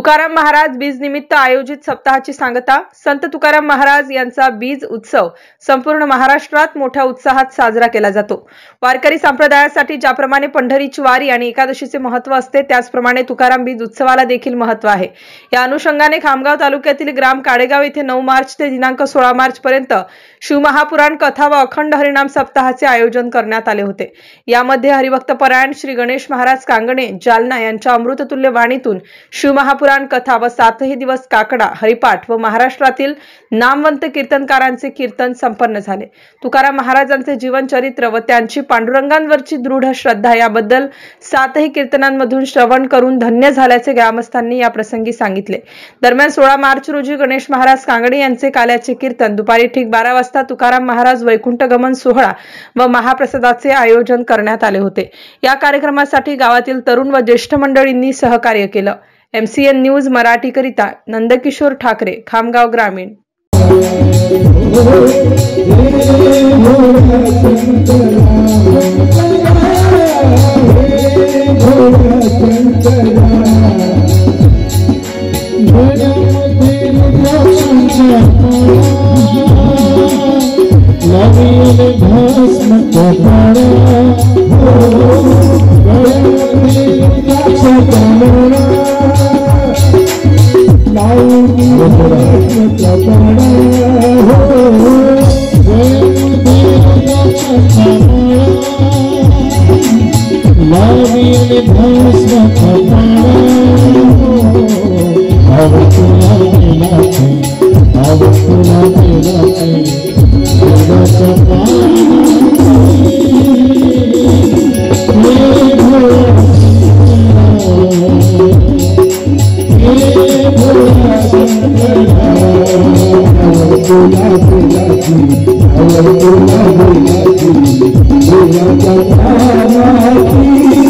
तुकाराम महाराज बीज निमित्त आयोजित सप्ताहाची सांगता। संत तुकाराम महाराज यांचा बीज उत्सव संपूर्ण महाराष्ट्रात मोठ्या उत्साहात साजरा केला जातो। वारकरी संप्रदायासाठी ज्याप्रमाणे पंढरीची वारी आणि एकादशीचे महत्त्व असते, त्याचप्रमाणे तुकाराम बीज उत्सवाला देखील महत्त्व आहे। या अनुषंगाने खामगाव तालुक्यातील ग्राम काडेगाव येथे 9 मार्च ते दिनांक 16 मार्च पर्यंत शिवमहापुराण कथा व अखंड हरिनाम सप्ताहाचे आयोजन करण्यात आले होते। यामध्ये हरिभक्त परायण श्री गणेश महाराज कांगणे जालना यांच्या अमृततुल्य वाणीतून शिवमहापुराण कथा व 7ही दिवस काकडा हरिपाठ व महाराष्ट्रातील नामवंत कीर्तनकारांचे कीर्तन संपन्न झाले। तुकाराम महाराजांचे जीवन चरित्र व त्यांची पांडुरंगांवरची दृढ श्रद्धा याबद्दल 7ही कीर्तनांमधून श्रवण करून धन्य झाल्याचे ग्रामस्थांनी या प्रसंगी सांगितले। दरम्यान 16 मार्च रोजी गणेश महाराज कांगणे यांचे काल्याचे कीर्तन दुपारी ठीक 12 वाजता तुकाराम महाराज वैकुंठ गमन सोहळा व महाप्रसादाचे आयोजन करण्यात आले होते। या कार्यक्रमासाठी गावातील तरुण व ज्येष्ठ मंडळींनी सहकार्य केलं। MCN न्यूज मराठी करिता नंदकिशोर ठाकरे, खामगाव ग्रामीण। I